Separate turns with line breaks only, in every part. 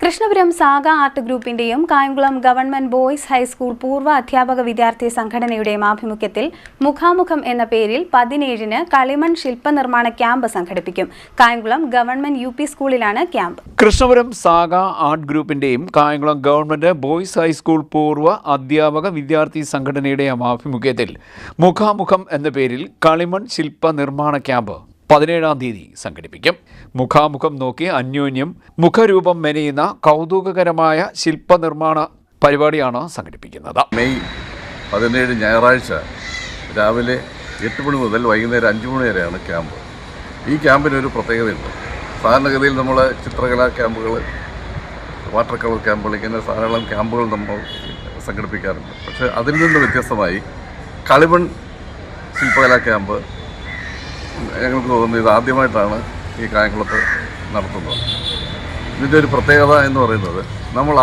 Krishnapuram Saga art ഗ്രൂപ്പിന്റെയും Kayamkulam government boys high school പൂർവ്വ അധ്യാപക വിദ്യാർത്ഥി സംഘടനയുടെയും ആഭിമുഖ്യത്തിൽ മുഖാമുഖം എന്ന പേരിൽ 17-ന് കളിമൺ ശില്പനിർമ്മാണ ക്യാമ്പ് സംഘടിപ്പിക്കും. Kayamkulam government UP. സ്കൂളിലാണ് ക്യാമ്പ്.
കൃഷ്ണപുരം സാഗ ആർട്ട് ഗ്രൂപ്പിന്റെയും കായംകുളം ഗവൺമെന്റ് ബോയ്സ് ഹൈസ്കൂൾ പൂർവ്വ അധ്യാപക വിദ്യാർത്ഥി സംഘടനയുടെയും ആഭിമുഖ്യത്തിൽ മുഖാമുഖം എന്ന പേരിൽ കളിമൺ ശില്പനിർമ്മാണ ക്യാമ്പ് 17-ാം തീയതി സംഘടിപ്പിക്കും. മുഖാമുഖം നോക്കി അന്യോന്യം മുഖരൂപം മെനയുന്ന കൗതുകകരമായ ശില്പനിർമ്മാണ പരിപാടിയാണ് സംഘടിപ്പിക്കുന്നത്.
മെയ് 17 ഞായറാഴ്ച രാവിലെ 8 മണി മുതൽ വൈകുന്നേരം 5 മണി വരെയാണ് ക്യാമ്പ്. ഈ ക്യാമ്പിനൊരു പ്രത്യേകതയുണ്ട്. സാധാരണഗതിയിൽ നമ്മൾ ചിത്രകലാ ക്യാമ്പുകൾ, വാട്ടർ കളർ ക്യാമ്പുകൾ, ഇങ്ങനെ ധാരാളം ക്യാമ്പുകൾ നമ്മൾ സംഘടിപ്പിക്കാറുണ്ട്. പക്ഷേ അതിൽ നിന്ന് വ്യത്യസ്തമായി കളിമൺ ശില്പകലാ ക്യാമ്പ് ഞങ്ങൾക്ക് തോന്നുന്നു ഇത് ആദ്യമായിട്ടാണ് ഈ കായംകുളത്ത് നടത്തുന്നത്. ഇതിൻ്റെ ഒരു പ്രത്യേകത എന്ന് പറയുന്നത്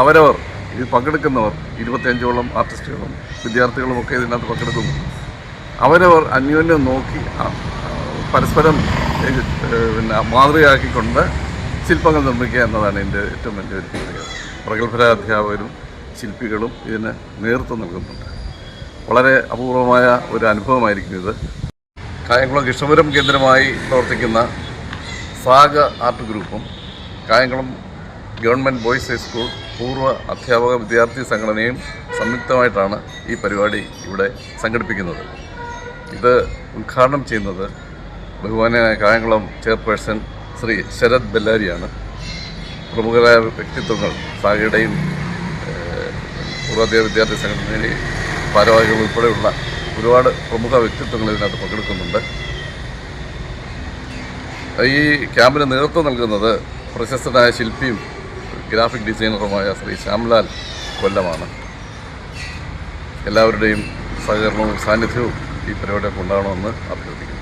അവരവർ ഇത് പങ്കെടുക്കുന്നവർ 25ഓളം ആർട്ടിസ്റ്റുകളും വിദ്യാർത്ഥികളും ഒക്കെ ഇതിനകത്ത് പങ്കെടുക്കുന്നു. അവരവർ അന്യോന്യം നോക്കി പരസ്പരം മാതൃകയാക്കിക്കൊണ്ട് ശില്പങ്ങൾ നിർമ്മിക്കുക എന്നതാണ് ഇതിൻ്റെ ഏറ്റവും വലിയൊരു പ്രത്യേകത. പ്രഗത്ഭരായ അധ്യാപകരും ശില്പികളും ഇതിന് നേതൃത്വം നൽകുന്നുണ്ട്. വളരെ അപൂർവമായ ഒരു അനുഭവമായിരിക്കും ഇത്. കായംകുളം കൃഷ്ണപുരം കേന്ദ്രമായി പ്രവർത്തിക്കുന്ന സാഗ ആർട്ട് ഗ്രൂപ്പും കായംകുളം ഗവൺമെൻറ് ബോയ്സ് ഹൈസ്കൂൾ പൂർവ്വ അധ്യാപക വിദ്യാർത്ഥി സംഘടനയും സംയുക്തമായിട്ടാണ് ഈ പരിപാടി ഇവിടെ സംഘടിപ്പിക്കുന്നത്. ഇത് ഉദ്ഘാടനം ചെയ്യുന്നത് ബഹുമാന്യനായ കായംകുളം ചെയർപേഴ്സൺ ശ്രീ ശരത് ബെല്ലാരിയാണ്. പ്രമുഖരായ വ്യക്തിത്വങ്ങൾ സാഗയുടെയും പൂർവ്വ വിദ്യാർത്ഥി സംഘടനയുടെയും ഭാരവാഹികൾ ഉൾപ്പെടെയുള്ള ഒരുപാട് പ്രമുഖ വ്യക്തിത്വങ്ങൾ ഇതിനകത്ത് പങ്കെടുക്കുന്നുണ്ട്. ഈ ക്യാമ്പിന് നേതൃത്വം നൽകുന്നത് പ്രശസ്തനായ ശില്പിയും ഗ്രാഫിക് ഡിസൈനറുമായ ശ്രീ ശ്യാംലാൽ കൊല്ലമാണ്. എല്ലാവരുടെയും സഹകരണവും സാന്നിധ്യവും ഈ പരിപാടിയൊക്കെ ഉണ്ടാകണമെന്ന് അഭ്യർത്ഥിക്കുന്നു.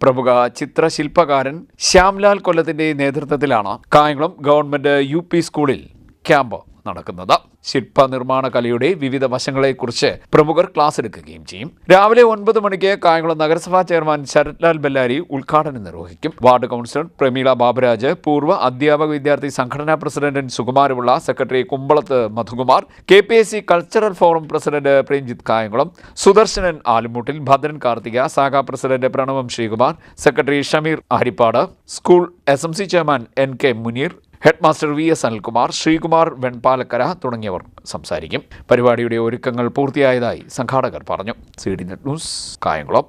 പ്രമുഖ ചിത്രശില്പകാരൻ ശ്യാംലാൽ കൊല്ലത്തിന്റെ നേതൃത്വത്തിലാണ് കായംകുളം ഗവൺമെന്റ് യു.പി. സ്കൂളിൽ ക്യാമ്പ് നടക്കുന്നത്. ശില്പനിർമ്മാണ കലയുടെ വിവിധ വശങ്ങളെക്കുറിച്ച് പ്രമുഖർ ക്ലാസ് എടുക്കുകയും ചെയ്യും. രാവിലെ 9 മണിക്ക് കായംകുളം നഗരസഭാ ചെയർമാൻ ശരത് ലാൽ ബെല്ലാരി ഉദ്ഘാടനം നിർവഹിക്കും. വാർഡ് കൗൺസിലർ പ്രമീള ബാബുരാജ്, പൂർവ്വ അധ്യാപക വിദ്യാർത്ഥി സംഘടനാ president Sukumarapillai, secretary Kumbalath Madhukumar, KPSC cultural forum president Premjith Kayamkulam, Sudarshanan Alumoottil, Bhadran Karthika, Saga president Pranavam Sreekumar, secretary Shameer Haripad, school SMC chairman NK Muneer, headmaster VS Anilkumar, Sreekumar Venpalakkara തുടങ്ങിയവർ സംസാരിക്കും. പരിപാടിയുടെ ഒരുക്കങ്ങൾ പൂർത്തിയായതായി സംഘാടകർ പറഞ്ഞു. CDNet news, Kayamkulam.